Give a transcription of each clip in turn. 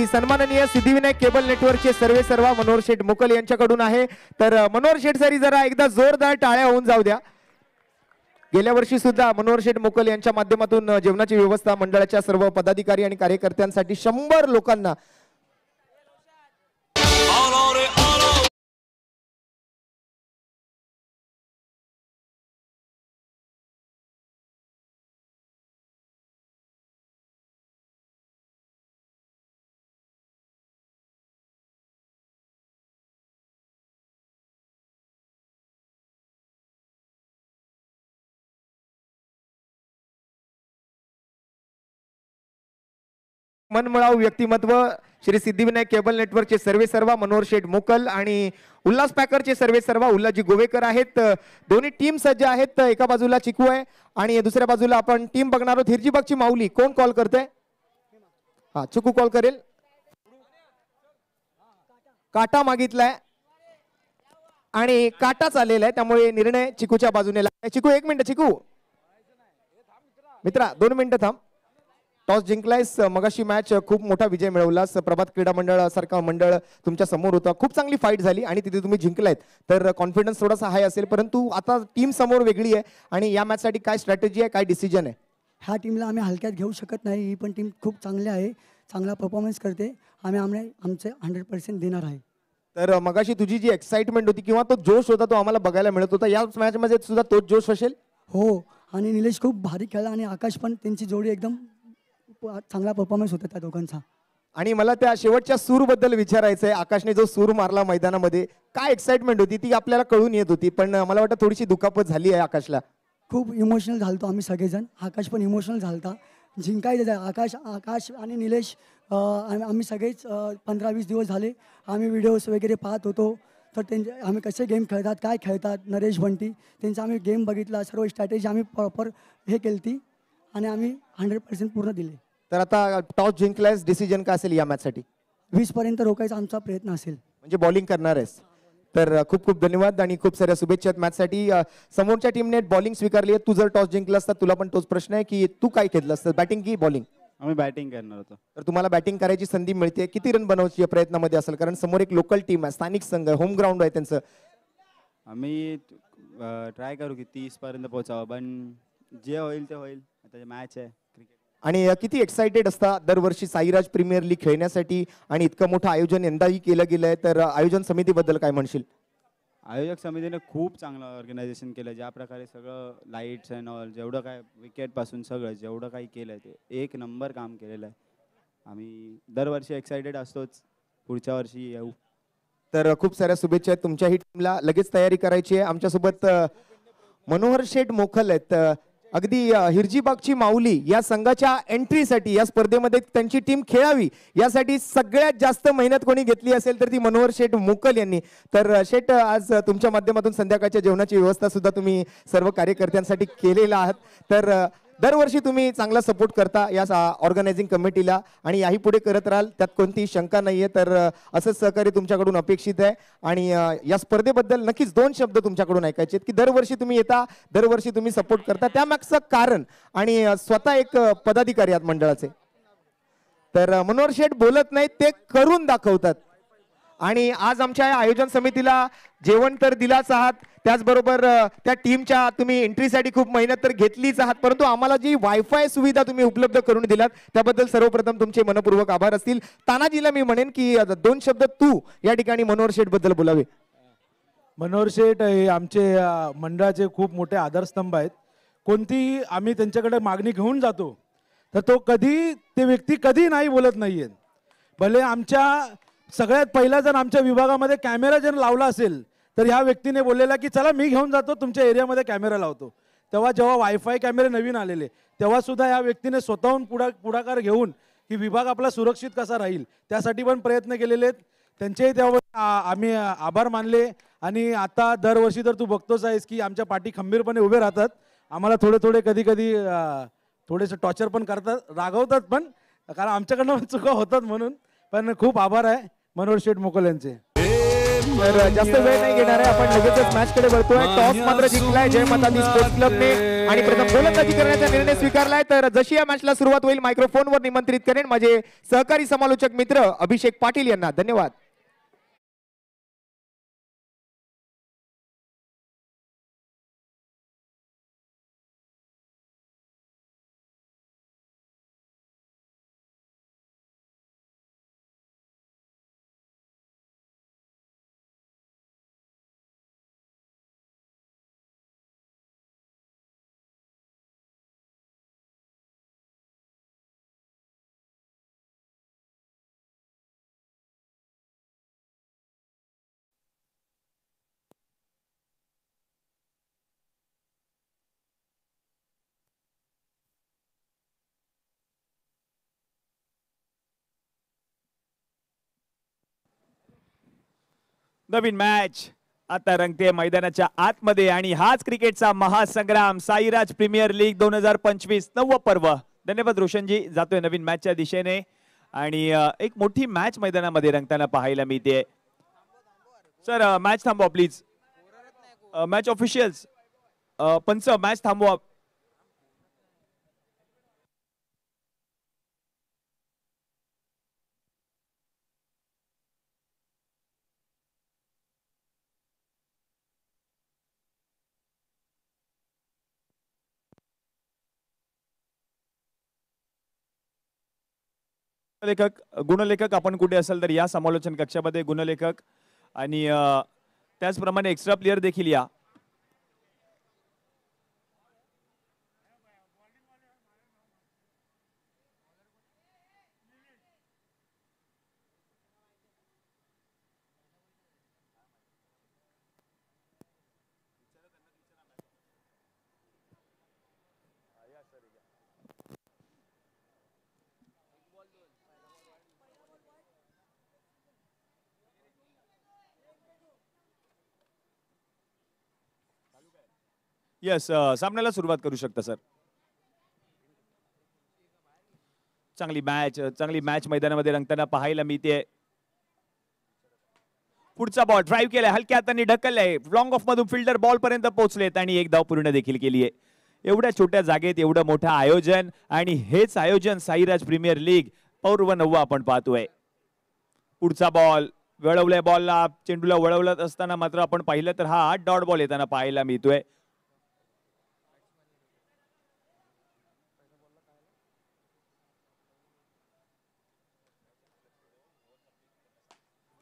सन्माननीय सिद्धिविनायक केबल नेटवर्कचे सर्वेसर्वा मनोहर शेठ मोकल यांच्याकडून आहे। तर मनोहर शेठ सरी जरा एकदा जोरदार टाळ्या होऊन जाऊ द्या। गेल्या वर्षी सुद्धा मनोहर शेठ मोकल यांच्या माध्यमातून जेवणाची व्यवस्था मंडळाच्या सर्व पदाधिकारी आणि कार्यकर्त्यांसाठी 100 लोकांना मनमिळावू व्यक्तिमत्व श्री सिद्धिविनायक केबल नेटवर्कचे सर्वेसर्वा मनोहर शेठ मोकल आणि उल्हास पॅकरचे सर्वेसर्वा उल्हासजी गोवेकर आहेत। दोन्ही टीम सज्ज आहेत। एका बाजूला चिकू आहे आणि दुसऱ्या बाजूला आपण टीम बघणार आहोत। हिरजीबागची माऊली कोण कॉल करते? हा चिकू कॉल करेल। काटा मागितलाय आणि काटाच आलेला आहे त्यामुळे निर्णय चिकूच्या बाजूने लागलाय। चिकू 1 मिनिट चिकू मित्रा 2 मिनिटं थांब। टॉस जिंकलायस मगाशी मॅच खूप मोठा विजय मिळवलास। प्रभात क्रीडा मंडळ सारखा मंडळ तुमच्या समोर होता। खूप चांगली फाईट झाली आणि तिथे तुम्ही जिंकलायत तर कॉन्फिडन्स थोडासा हाय असेल परंतु आता टीम समोर वेगळी आहे आणि या मॅच साठी काय स्ट्रॅटेजी आहे काय डिसिजन आहे? ह्या टीमला आम्ही हलक्यात घेऊ शकत नाही। ही पण टीम खूप चांगली आहे चांगला परफॉर्मन्स करते। आम्ही आमचे 100% देणार आहे। तर मगाशी तुझी जी एक्साइटमेंट होती किंवा तो जोश होता तो आम्हाला बघायला मिळत होता। या मॅच मध्ये सुद्धा तोच जोश असेल? हो आणि निलेश खूप भारी खेळला आणि आकाश पण त्यांची जोडी एकदम चांगला परफॉर्मन्स होता त्या दोघांचा। आणि मला त्या शेवटच्या सूर बद्दल विचारायचं आहे। आकाशने जो सूर मारला मैदानामध्ये काय एक्साइटमेंट होती ती आपल्याला कळून येत होती पण मला वाटतं थोडीशी दुखापत झाली आहे आकाशला। खूप इमोशनल झालतो आम्ही सगळेजण। आकाश पण इमोशनल झालता। जिंकायचं आकाश आणि निलेश आम्ही सगळेच 15-20 दिवस झाले आम्ही व्हिडिओज वगैरे पाहत होतो। तर आम्ही कसे गेम खेळतात काय खेळतात नरेश बंटी त्यांचा आम्ही गेम बघितला। सर्व स्ट्रॅटेजी आम्ही प्रॉपर हे केली आणि आम्ही 100% पूर्ण दिले। तर आता टॉस जिंकलायस डिसिजन काय असेल या मॅच साठी? 20 पर्यंत रोखायचा आमचा प्रयत्न असेल। म्हणजे बॉलिंग करणार आहेस तर खूप खूप धन्यवाद आणि खूप साऱ्या शुभेच्छा मॅच साठी। समोरच्या टीमने बॉलिंग स्वीकारली आहे। तू जर टॉस जिंकलास तर तुला पण तोच प्रश्न आहे की तू काय घेतलास बॅटिंग की बॉलिंग? आम्ही बॅटिंग करणार होतो। तर तुम्हाला बॅटिंग करायची संधी मिळते किती रन बनवायची या प्रयत्नामध्ये असेल कारण समोर एक लोकल टीम आहे स्थानिक संघ होम ग्राउंड आहे त्यांचं। आम्ही ट्राय करू की 30 पर्यंत पोहोचावं पण जे होईल ते होईल। आता मॅच आहे क्रिकेट। आणि किती एक्साइटेड असता दरवर्षी साईराज प्रीमियर लीग खेळण्यासाठी आणि इतकं मोठं आयोजन यंदाही केलं गेलंय तर आयोजन समितीबद्दल काय म्हणशील? आयोजक समितीने खूप चांगलं ऑर्गनायझेशन केलं। ज्या प्रकारे सगळं लाईट्स अँड ऑल जेवढं काय विकेट पासून सगळं जेवढं काही केलंय ते 1 नंबर काम केलेलं आहे। आम्ही दरवर्षी एक्साइटेड असतोच पुढच्या वर्षी येऊ। तर खूप साऱ्या शुभेच्छा आहेत तुमच्याही टीमला। लगेच तयारी करायची आहे। आमच्यासोबत मनोहर शेठ मोकल आहेत। अगदी हिरजीबागची माऊली या संघाच्या एंट्रीसाठी या स्पर्धेमध्ये त्यांची टीम खेळावी यासाठी सगळ्यात जास्त मेहनत कोणी घेतली असेल तर ती मनोहर शेठ मोकल यांनी। तर शेठ आज तुमच्या माध्यमातून संध्याकाळच्या जेवणाची व्यवस्था सुद्धा तुम्ही सर्व कार्यकर्त्यांसाठी केलेला आहात। तर दरवर्षी तुम्ही चांगला सपोर्ट करता या ऑर्गनायझिंग कमिटीला आणि याही पुढे करत राहाल त्यात कोणतीही शंका नाहीये। तर असंच सहकार्य तुमच्याकडून अपेक्षित आहे आणि या स्पर्धेबद्दल नक्कीच 2 शब्द तुमच्याकडून ऐकायचे आहेत की दरवर्षी तुम्ही येता दरवर्षी तुम्ही सपोर्ट करता त्यामागचं कारण आणि स्वतः एक पदाधिकारी आहात मंडळाचे। तर मनोहर शेठ बोलत नाहीत ते करून दाखवतात आणि आज आमच्या आयोजन समितीला जेवण तर दिलाच आहात त्याचबरोबर त्या टीमच्या तुम्ही एंट्रीसाठी खूप मेहनत तर घेतलीच आहात परंतु आम्हाला जी वायफाय सुविधा तुम्ही उपलब्ध करून दिलात त्याबद्दल सर्वप्रथम तुमचे मनपूर्वक आभार असतील। तानाजीला मी म्हणेन की 2 शब्द तू या ठिकाणी मनोहर शेठ बद्दल बोलावे। मनोहर शेठ हे आमचे मंडळाचे खूप मोठे आधारस्तंभ आहेत। कोणती आम्ही त्यांच्याकडे मागणी घेऊन जातो तर तो कधी ते व्यक्ती कधी नाही बोलत नाहीये। भले आमच्या सगळ्यात पहिला जर आमच्या विभागामध्ये कॅमेरा जर लावला असेल तर ह्या व्यक्तीने बोललेला की चला मी घेऊन जातो तुमच्या एरियामध्ये कॅमेरा लावतो। जेव्हा वायफाय कॅमेरे नवीन आलेले तेव्हा सुद्धा ह्या व्यक्तीने स्वतःहून पुढाकार घेऊन की विभाग आपला सुरक्षित कसा राहील त्यासाठी पण प्रयत्न केलेले आहेत। त्यांचेही तेव्हा आम्ही आभार मानले आणि आता दरवर्षी तर तू बघतोच आहेस की आमच्या पाठी खंबीरपणे उभे राहतात। आम्हाला थोडे कधी थोडेसे टॉर्चर पण करतात रागवतात पण कारण आमच्याकडनं चुका होतात म्हणून पण खूप आभार आहे मनोहर शेठ मोकल यांचे। तर जास्त वेळ नाही घेणार आहे, आपण लगेचच मॅच कडे वळतोय. टॉस मात्र जिंकलाय जय माता दी स्पोर्ट्स क्लबने आणि प्रथम गोलंदाजी करण्याचा निर्णय स्वीकारलाय. तर जशी या मॅचला सुरुवात होईल मायक्रोफोनवर निमंत्रित करेन माझे सहकारी समालोचक मित्र अभिषेक पाटील यांना. धन्यवाद. नवीन मॅच आता रंगते मैदानाच्या आतमध्ये आणि हाच क्रिकेटचा महासंग्राम साईराज प्रीमियर लीग 2025 नववं पर्व. धन्यवाद रोशनजी. जातोय नवीन मॅचच्या दिशेने आणि एक मोठी मॅच मैदानामध्ये रंगताना पाहायला मिळते. सर मॅच थांबवा प्लीज. मॅच ऑफिशियल्स पंच मॅच थांबवा. लेखक गुणलेखक आपण कुठे असेल तर या समालोचन कक्षामध्ये गुणलेखक आणि त्याचप्रमाणे एक्स्ट्रा प्लेयर देखील या. यस सामन्याला सुरुवात करू शकता सर. चांगली मॅच मैदानामध्ये रंगताना पाहायला मिळते. पुढचा बॉल ड्राईव्ह केलाय, हलक्या हातांनी ढकललाय, लॉंग ऑफ मधून फिल्डर बॉल पर्यंत पोहोचलेत आणि एक धाव पूर्ण देखील केली आहे. एवढ्या छोट्या जागेत एवढं मोठं आयोजन आणि हेच आयोजन साईराज प्रीमियर लीग पर्व 9 आपण पाहतोय. पुढचा बॉल वळवलाय, बॉलला चेंडूला वळवलत असताना मात्र आपण पाहिलं तर हा डॉट बॉल येताना पाहायला मिळतोय.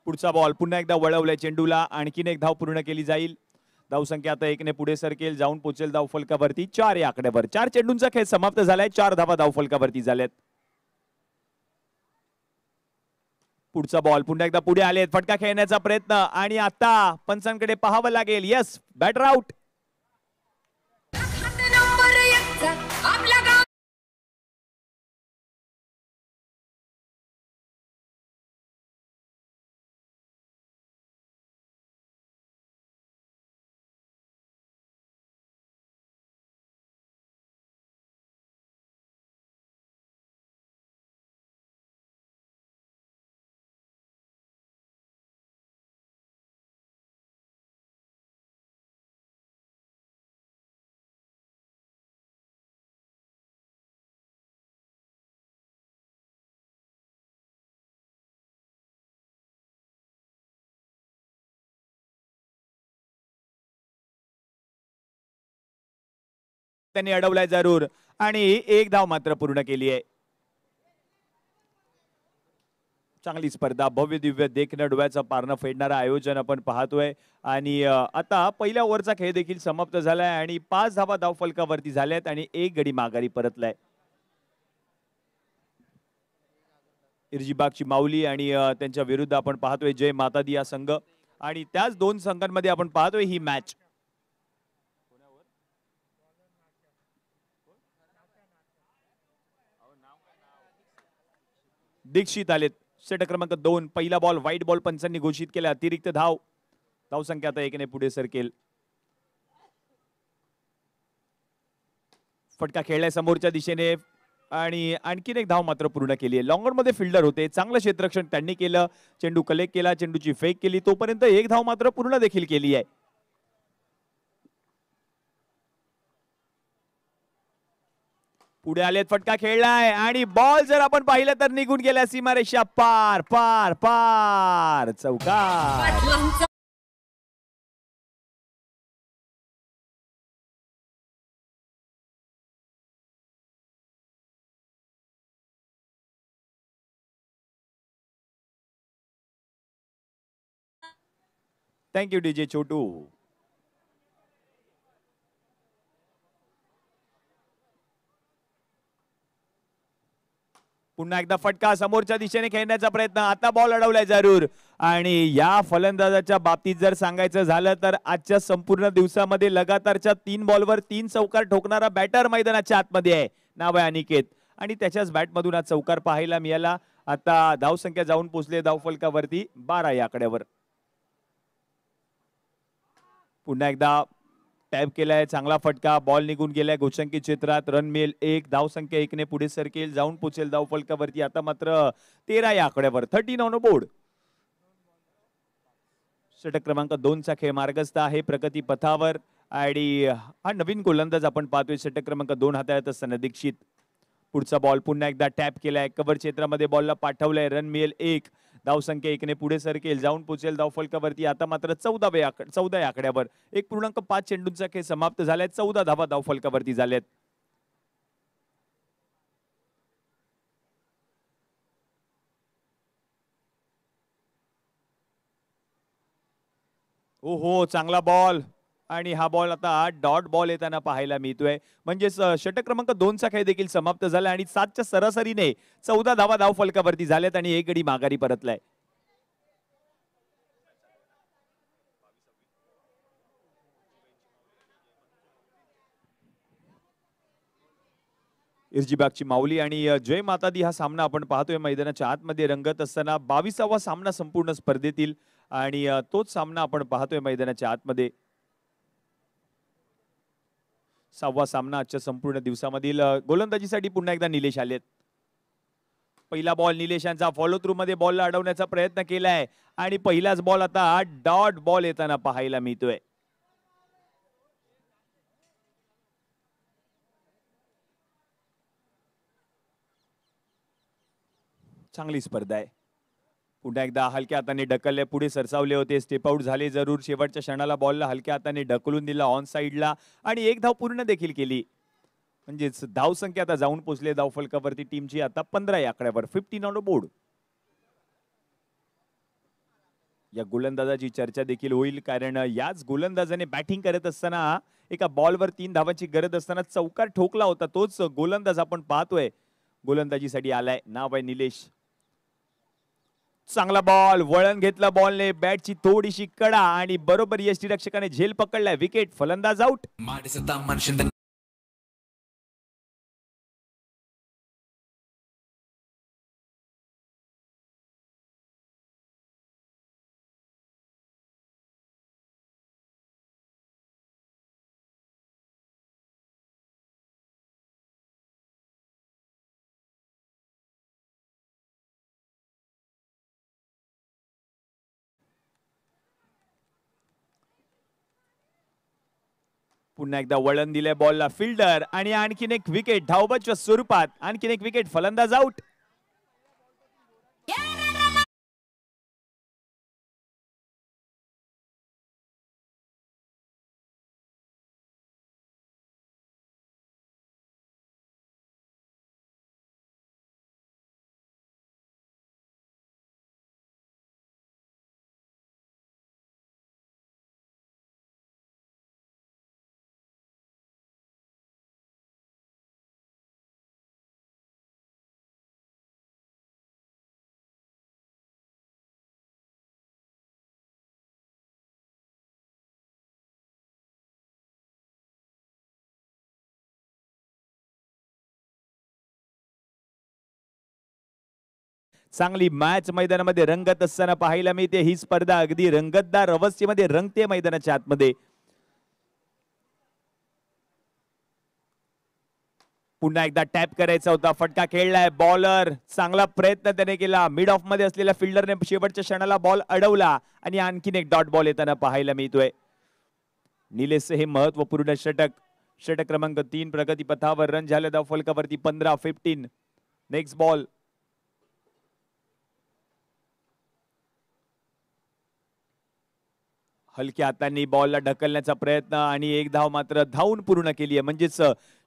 पुढचा बॉल पुन्हा एकदा वळवलाय चेंडूला, आणखीन एक धाव पूर्ण केली जाईल. धावसंख्या आता 1 ने पुढे सरकेल, जाऊन पोहोचेल धावफलकावरती 4 या आकड्यावर. 4 चेंडूंचा खेळ समाप्त झालाय, 4 धावा धावफलकावरती झाल्यात. पुढचा बॉल पुन्हा एकदा पुढे आलेत, फटका खेळण्याचा प्रयत्न आणि आता पंचांकडे पाहावं लागेल. Yes batter out. त्यांनी अडवलाय जरूर आणि एक धाव मात्र पूर्ण केली आहे. चांगली स्पर्धा, भव्य दिव्य देखणं डोळ्याचं पारणं फेडणारं आयोजन आपण पाहतोय आणि आता पहिल्या ओव्हरचा खेळ देखील समाप्त झालाय आणि 5 धावा धावफलकावरती झाल्यात आणि 1 गडी माघारी परतलाय. इर्जीबागची माऊली आणि त्यांच्या विरुद्ध आपण पाहतोय जय माता दी हा संघ आणि त्याच 2 संघांमध्ये आपण पाहतोय ही मॅच. दीक्षित आलेत, षटक क्रमांक 2. पहिला बॉल व्हाईट बॉल पंचांनी घोषित केला, अतिरिक्त धाव. धावसंख्या आता 1 ने पुढे सरकेल. फटका खेळलाय समोरच्या दिशेने, आणि आणखीन एक धाव मात्र पूर्ण केली आहे. लॉंगर मध्ये फिल्डर होते, चांगलं क्षेत्ररक्षण त्यांनी केलं, चेंडू कलेक्ट केला, चेंडूची फेक केली, तोपर्यंत एक धाव मात्र पूर्ण देखील केली आहे. पुढे आलेत, फटका खेळलाय आणि बॉल जर आपण पाहिलं तर निघून गेल्या सीमारेषा पार पार पार, चौकार. थँक्यू डीजे छोटू. पुन्हा एकदा फटका समोरच्या दिशेने खेळण्याचा प्रयत्न, आता बॉल अडवलाय जरूर. आणि या फलंदाजाच्या बाबतीत जर सांगायचं झालं तर आजच्या संपूर्ण दिवसामध्ये लगातारच्या 3 बॉलवर 3 चौकार ठोकणारा बॅटर मैदानाच्या आतमध्ये आहे, नाव आहे अनिकेत. आणि त्याच्याच बॅटमधून आज चौकार पाहायला मिळाला. आता धावसंख्या जाऊन पोहोचले धावफलकावरती 12 या आकड्यावर. पुन्हा एकदा टॅप केलाय, चांगला फटका, बॉल निघून गेलाय गोचंकी क्षेत्रात. रन मिळेल 1, धावसंख्या 1 ने पुढे सरकेल, जाऊन पोचेल धावफलकावरती. आता मात्र 13 या आकड्यावर, 13 ऑन बोर्ड. षटक क्रमांक 2 चा खेळ मार्गस्थ आहे प्रगती पथावर. आणि हा नवीन गोलंदाज आपण पाहतोय षटक क्रमांक 2 हाताळत असताना दीक्षित. पुढचा बॉल पुन्हा एकदा टॅप केलाय, कव्हर क्षेत्रामध्ये बॉलला पाठवलंय. रन मिळेल 1, धावसंख्या 1 ने पुढे सरकेल, जाऊन पोचेल धावफलकावरती. आता मात्र 14 या आकड्यावर 1.5 चेंडूंचा खेळ समाप्त झालाय. 14 धावा धावफलकावरती झाल्यात. ओहो, चांगला बॉल. आणि हा बॉल आता डॉट बॉल येताना पाहायला मिळतोय. म्हणजे षटक क्रमांक 2 चा खेळ देखील समाप्त झाला आणि 7च्या सरासरीने 14 धावा धावफलकावरती झाल्यात आणि 1 गडी माघारी परतलाय. इर्जीबागची माऊली आणि जय माता दी हा सामना आपण पाहतोय मैदानाच्या आतमध्ये रंगत असताना. 22वा सामना संपूर्ण स्पर्धेतील आणि तोच सामना आपण पाहतोय मैदानाच्या आतमध्ये. 6वा सामना आजच्या संपूर्ण दिवसामधील. गोलंदाजीसाठी पुन्हा एकदा निलेश आलेत. पहिला बॉल निलेश यांचा फॉलो थ्रू मध्ये बॉलला अडवण्याचा प्रयत्न केलाय आणि पहिलाच बॉल आता डॉट बॉल येताना पाहायला मिळतोय. चांगली स्पर्धा आहे. पुन्हा एकदा हलक्या हाताने ढकलले, पुढे सरसावले होते, स्टेप आउट झाले जरूर. शेवटच्या क्षणाला बॉलला हलक्या हाताने ढकलून दिला ऑन साइडला आणि 1 धाव पूर्ण देखील केली. म्हणजेच धावसंख्या आता जाऊन पोहोचले धावफलकावरती टीमची आता 15 या आकड्यावर, 15 ऑन बोर्ड. या गोलंदाजाची चर्चा देखील होईल कारण याच गोलंदाजाने बॅटिंग करत असताना एका बॉलवर 3 धावांची गरज असताना चौकार ठोकला होता. तोच गोलंदाज आपण पाहतोय गोलंदाजीसाठी आलाय, नाव आहे निलेश. चांगला बॉल, वळण घेतलं बॉलने, बॅटची थोडीशी कडा आणि बरोबर यष्टीरक्षकाने झेल पकडलाय. विकेट, फलंदाज आउट. पुन्हा एकदा वळण दिले बॉलला फिल्डर आणि आणखीन एक विकेट धावबाच्या स्वरूपात. आणखीन एक विकेट, फलंदाज आउट. चांगली मॅच मैदानामध्ये रंगत असताना पाहायला मिळते. ही स्पर्धा अगदी रंगतदार अवस्थेमध्ये रंगते मैदानाच्या आतमध्ये. पुन्हा एकदा टॅप करायचा होता, फटका खेळलाय, बॉलर चांगला प्रयत्न त्याने केला, मिड ऑफ मध्ये असलेल्या फिल्डरने शेवटच्या क्षणाला बॉल अडवला आणि आणखीन एक डॉट बॉल येताना पाहायला मिळतोय. निलेश हे महत्वपूर्ण षटक, षटक क्रमांक 3 प्रगती पथावर, रन झाले धाव फलकावरती 15-15. Next ball. हलक्या हातांनी बॉलला ढकलण्याचा प्रयत्न आणि एक धाव मात्र धावून पूर्ण केली आहे. म्हणजेच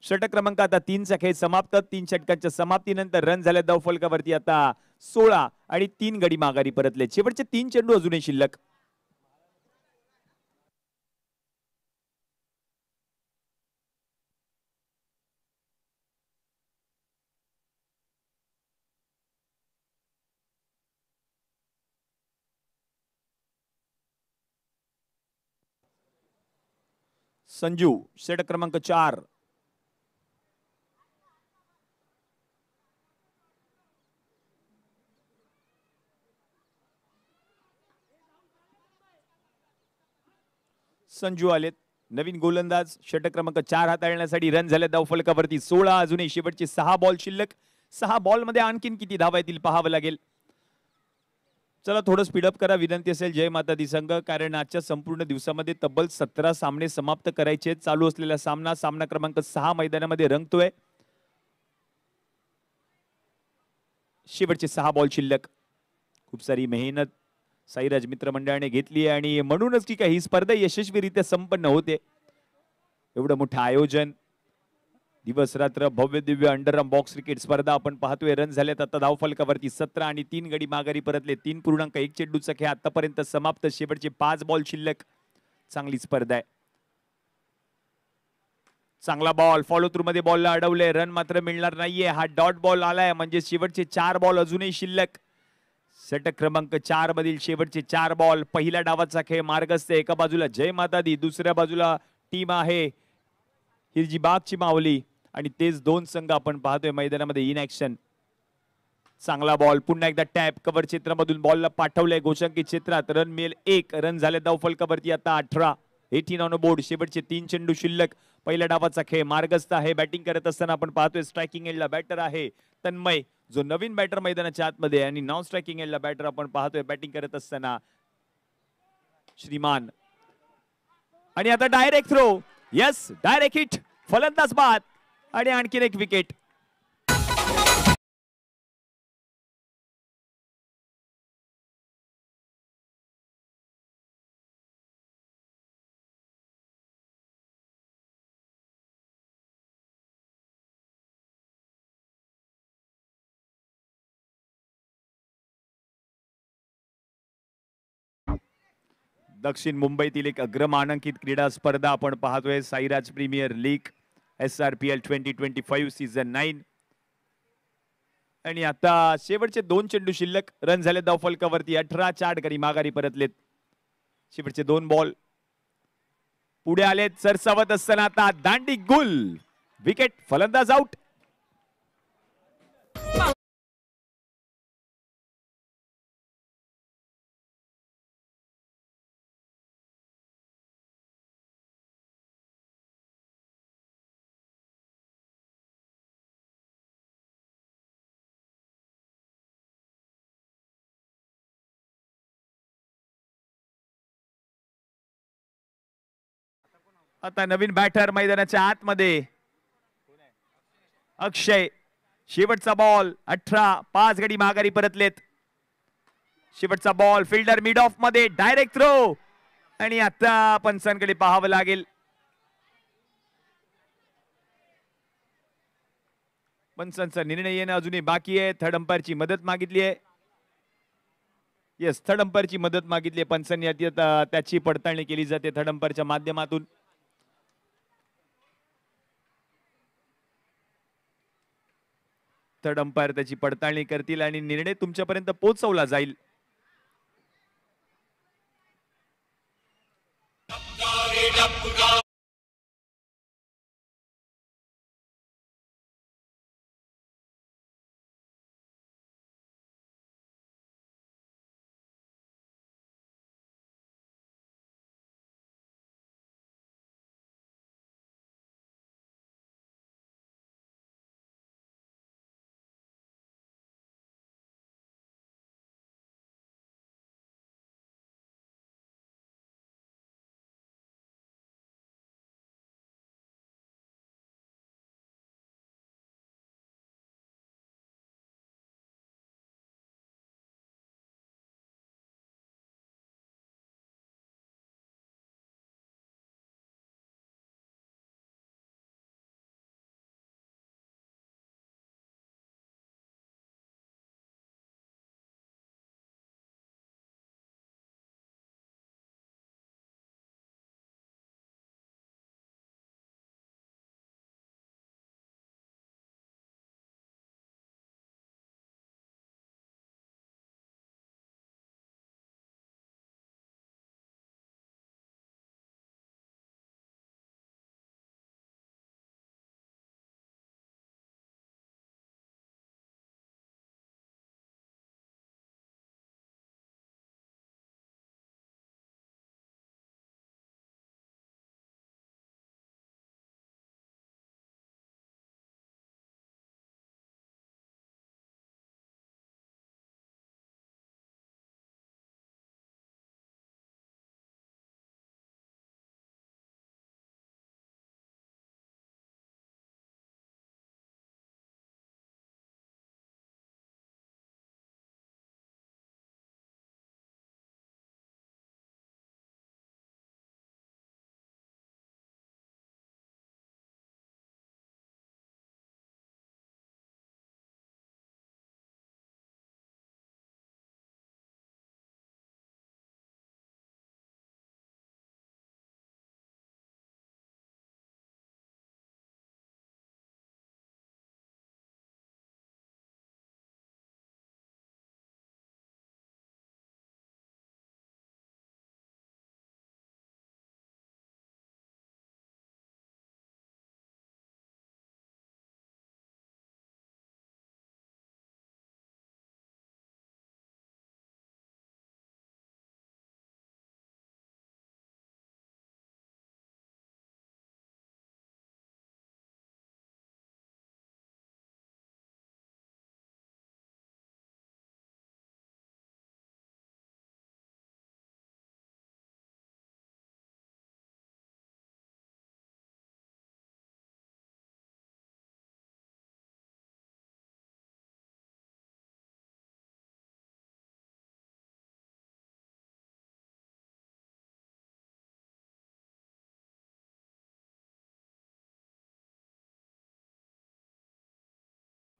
षटक क्रमांक आता 3चा खेळ समाप्त. 3 षटकांच्या समाप्तीनंतर रन झाले धाव फलकावरती आता 16 आणि 3 गडी माघारी परतले. शेवटचे 3 चेंडू अजूनही शिल्लक. संजू षटक क्रमांक 4. संजू आलेत, नवीन गोलंदाज. षटक क्रमांक 4 हाताळण्यासाठी. रन झाले धाव फलकावरती 16. अजूनही शेवटचे 6 बॉल शिल्लक. 6 बॉल मध्ये आणखीन किती धावा येतील पाहावं लागेल. चला थोडं स्पीडअप करा, विनंती असेल जय माता दी संघ, कारण आजच्या संपूर्ण दिवसामध्ये तब्बल 17 सामने समाप्त करायचे. चालू असलेला सामना क्रमांक 6 मैदानामध्ये रंगतोय. शेवटचे 6 बॉल शिल्लक. खूप सारी मेहनत साईराज मित्र मंडळाने घेतली आणि म्हणूनच ठीक आहे ही स्पर्धा यशस्वीरित्या संपन्न होते. एवढं मोठं आयोजन, दिवस रात्र भव्य दिव्य अंडरआर्म बॉक्स क्रिकेट स्पर्धा आपण पाहतोय. रन झालेत आता धाव फलकावरती 17 आणि 3 गडी माघारी परतले. 3.1 चेंडूचा खेळ आतापर्यंत समाप्त. शेवटचे 5 बॉल शिल्लक. चांगली स्पर्धा आहे. चांगला बॉल, फॉलो थ्रू मध्ये बॉलला अडवले, रन मात्र मिळणार नाहीये. हा डॉट बॉल आलाय, म्हणजे शेवटचे 4 बॉल अजूनही शिल्लक. षटक क्रमांक 4 मधील शेवटचे 4 बॉल. पहिल्या डावाचा खेळ मार्गस्थ. एका बाजूला जय माता दी, दुसऱ्या बाजूला टीम आहे हिरजी बागची माऊली आणि तेच 2 संघ आपण पाहतोय मैदानामध्ये इन ऍक्शन. चांगला बॉल, पुन्हा एकदा टॅप, कव्हर क्षेत्रामधून बॉलला पाठवलंय गोशांकित क्षेत्रात. रन मिळेल 1. रन झाले धाव फलकावरती आता 18 ऑन बोर्ड. शेवटचे 3 चेंडू शिल्लक. पहिल्या डावाचा खेळ मार्गस्थ आहे. बॅटिंग करत असताना आपण पाहतोय स्ट्रायकिंग एंडला बॅटर आहे तन्मय, जो नवीन बॅटर मैदानाच्या आतमध्ये, आणि नॉन स्ट्रायकिंग एंडला बॅटर आपण पाहतोय बॅटिंग करत असताना श्रीमान. आणि आता direct throw, yes direct hit, फलंदाज बाद आणि आणखीन एक विकेट. दक्षिण मुंबईतील एक अग्रमानांकित क्रीडा स्पर्धा आपण पाहतोय, Sairaj premier league SRPL 2025 season 9. आणि आता शेवटचे 2 चेंडू शिल्लक. रन झाले धाव फलकावरती 18. 4 गडी माघारी परतलेत. शेवटचे 2 बॉल पुढे आलेत. सरसावत असताना आता दांडी गुल, विकेट, फलंदाज आउट. आता नवीन बॅटर मैदानाच्या आतमध्ये अक्षय. शेवटचा बॉल 18. 5 गडी माघारी परतलेत. शेवटचा बॉल, फिल्डर मिड ऑफ मध्ये, डायरेक्ट थ्रो. आणि आता पंचांकडे पाहावं लागेल. पंचांचा निर्णय येणं अजूनही बाकी आहे. थर्ड अंपायरची मदत मागितली आहे. येस, थर्ड अंपायरची मदत मागितली आहे पंचांनी. त्याची पडताळणी केली जाते थर्ड अंपायरच्या माध्यमातून. थर्ड अंपायर त्याची पडताळणी करतील आणि निर्णय तुमच्यापर्यंत पोहोचवला जाईल.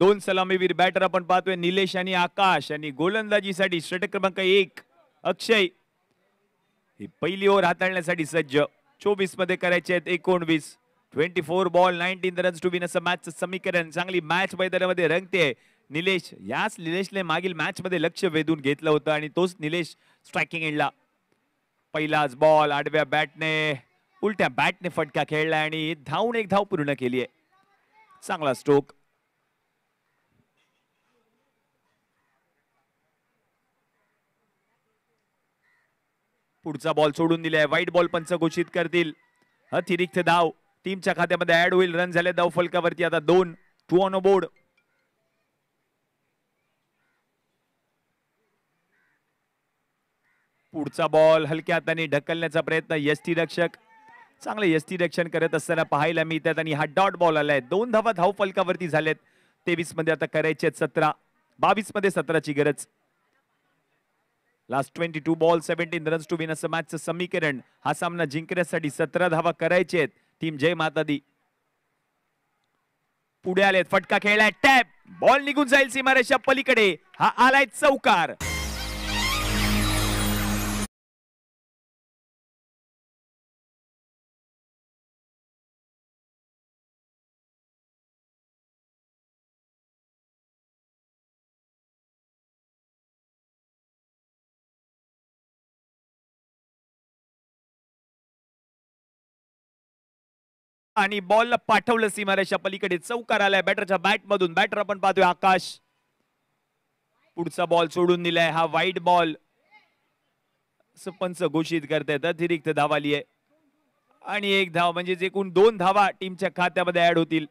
दोन सलामीवीर बॅटर आपण पाहतोय, निलेश आणि आकाश. आणि गोलंदाजीसाठी षटक क्रमांक 1 अक्षय. ही पहिली ओव्हर हाताळण्यासाठी सज्ज. 24 मध्ये करायचे आहेत 19. 24 बॉल 19 रन्स टू विन असं मॅचचं समीकरण. चांगली मॅच मैदानामध्ये रंगते. याच निलेशने मागील मॅच मध्ये लक्ष वेधून घेतलं होतं आणि तोच निलेश स्ट्रायकिंग एंडला. पहिलाच बॉल आडव्या बॅटने, उलट्या बॅटने फटका खेळला आणि धावून एक धाव पूर्ण केली आहे. चांगला स्ट्रोक. पुढचा बॉल सोडून दिलाय. व्हाईट बॉल पंच घोषित करतील. अतिरिक्त धाव टीमच्या खात्यामध्ये ऍड होईल. रन झाले धाव फलकावरती आता 2. 2 ऑन बोर्ड. पुढचा बॉल हलक्या हाताने ढकलण्याचा प्रयत्न. यष्टीरक्षक चांगले यष्टीरक्षण करत असताना पाहायला मिळतात आणि हा डॉट बॉल आलाय. 2 धावा धाव फलकावरती झालेत. 23 मध्ये आता करायचे आहेत 17. 22 मध्ये 17ची गरज. Last 22 ball 17 runs to win असं मॅचचं समीकरण. हा सामना जिंकण्यासाठी 17 धावा करायचे आहेत. टीम जय माता दी पुढे आलेत. फटका खेळलाय. टॅप बॉल निघून जाईल सीमारेषा पलीकडे. हा आलाय चौकार. आणि बॉल पाठवलं सीमारेषा पलीकडे. चौकार आलाय बॅटरच्या बॅट मधून. बॅटर आपण पाहतोय आकाश. पुढचा बॉल सोडून दिलाय. हा व्हाईट बॉल पंच घोषित करतायत. अतिरिक्त धाव आली आहे आणि एक धाव म्हणजे एकूण 2 धावा टीमच्या खात्यामध्ये ऍड होतील.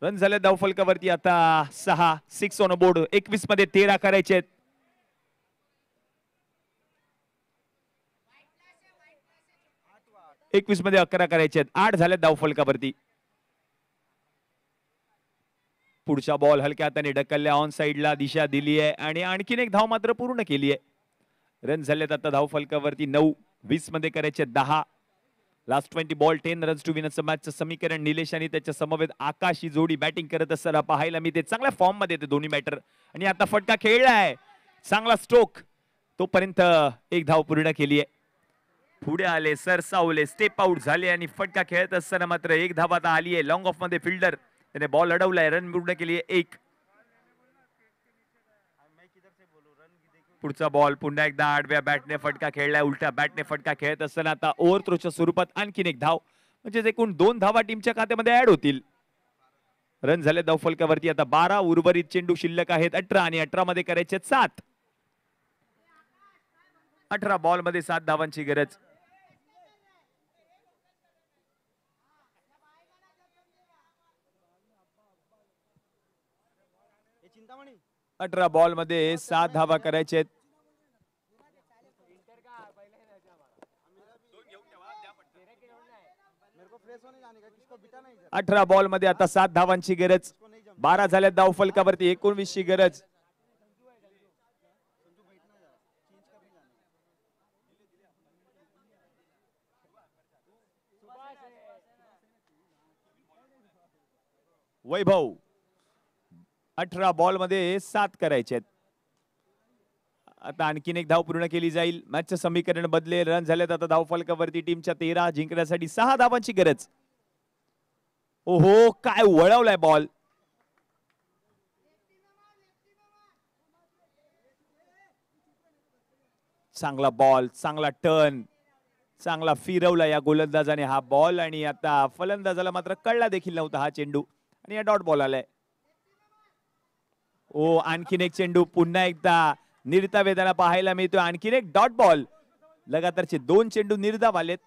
रन झाले धाव फलकावरती आता 6. 6 ऑन बोर्ड. 21 मध्ये 13 करायचे आहेत. एकवीस मध्ये 11 करायचे आहेत. 8 झाले धाव फलकावरती. पुढचा बॉल हलक्या हाताने ढकलल्या. ऑन साइडला दिशा दिली आहे आणि आणखीन एक धाव मात्र पूर्ण केली आहे. रन झालेत आता धाव फलकावरती 9. 20 मध्ये करायचे 10. Last 20 ball 10 runs to win असं मॅचचं समीकरण. निलेश आणि त्याच्या समवेत आकाश ही जोडी बॅटिंग करत असताना पाहायला मी ते चांगल्या फॉर्म मध्ये ते दोन्ही बॅटर. आणि आता फटका खेळलाय. चांगला स्ट्रोक. तोपर्यंत एक धाव पूर्ण केली आहे. पुढे आले, सरसावले, स्टेप आउट झाले आणि फटका खेळत असताना मात्र एक धाव आता आली आहे. लॉंग ऑफ मध्ये फिल्डर त्याने बॉल अडवलाय. रन पूर्ण केली आहे 1. पुढचा बॉल पुन्हा एकदा आडव्या बॅटने फटका खेळलाय. उलट्या बॅटने फटका खेळत असताना आता ओव्हर थ्रोच्या स्वरूपात आणखीन एक धाव म्हणजे एकूण 2 धावा टीमच्या खात्यामध्ये ऍड होतील. रन झाले धाव फलकावरती आता 12. उर्वरित चेंडू शिल्लक आहेत 18 आणि 18 मध्ये करायचे 7. 18 बॉल मध्ये 7 धावांची गरज. चिंतामणी 18 बॉल मध्ये 7 धावा करायचे आहेत. मेरे को फ्रेश होने जाने का, किसको बिठा नहीं इधर. 18 बॉल मध्ये आता 7 धावांची गरज. 12 झाल्यात धाव फलकावरती. 19 ची गरज. वैभव 18 बॉल मध्ये 7 करायचे आहेत. आता आणखीन एक धाव पूर्ण केली जाईल. मॅचचं समीकरण बदलेल. रन झालेत आता धाव फलकावरती टीमच्या 13. जिंकण्यासाठी 6 धावांची गरज. ओहो काय वळवलाय बॉल. चांगला बॉल, चांगला टर्न, चांगला फिरवला या गोलंदाजाने हा बॉल आणि आता फलंदाजाला मात्र कळला देखील नव्हता हा चेंडू आणि या डॉट बॉल आलाय. ओ आणखीन एक चेंडू पुन्हा एकदा निर्धाव येताना पाहायला मिळतोय. आणखीन एक डॉट बॉल. लगातारचे 2 चेंडू निर्धाव आलेत.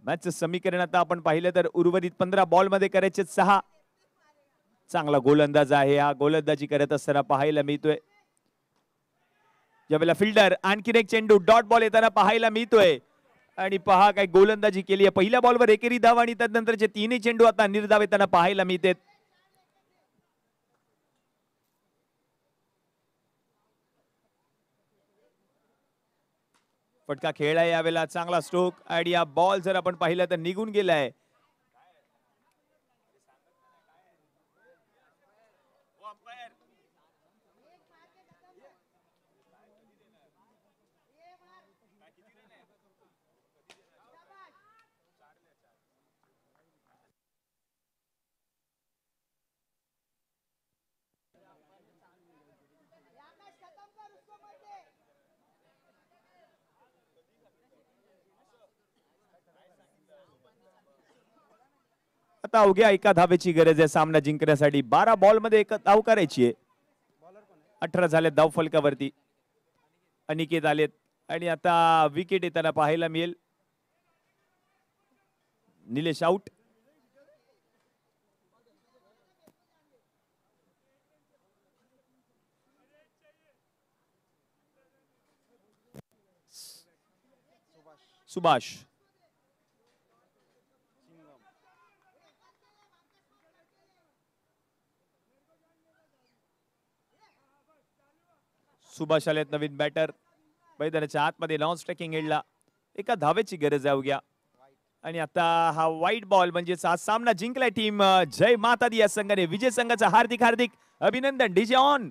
मॅचचं समीकरण आता आपण पाहिलं तर उर्वरित 15 बॉल मध्ये करायचे 6. चांगला गोलंदाज आहे हा. गोलंदाजी करत असताना पाहायला मिळतोय. ज्यावेळेला फिल्डर आणखीन एक चेंडू डॉट बॉल येताना पाहायला मिळतोय आणि पहा काय गोलंदाजी केली आहे. पहिल्या बॉलवर एकेरी धाव आणि त्यानंतरचे 3 चेंडू आता निर्धाव येताना पाहायला मिळतात. फटका खेळला यावेळेला, चांगला स्ट्रोक आणि या बॉल जर आपण पाहिलं तर निघून गेलाय. आता अवघ्या एका धावेची गरज आहे सामना जिंकण्यासाठी. 12 बॉल मध्ये एक धाव करायची आहे. 18 झालेत धाव फलकावरती. अनिकेत आलेत आणि आता विकेट येताना पाहायला मिळेल. निलेश आउट. सुभाष सुभाष आलेत नवीन बॅटर. मैदानाच्या आतमध्ये नॉन स्ट्रायकिंग एंडला एका धावेची गरज आहे अवघ्या. आणि आता हा वाईट बॉल म्हणजेच हा सामना जिंकलाय टीम जय माता दी या संघाने. विजय संघाचा हार्दिक हार्दिक अभिनंदन. DJ on.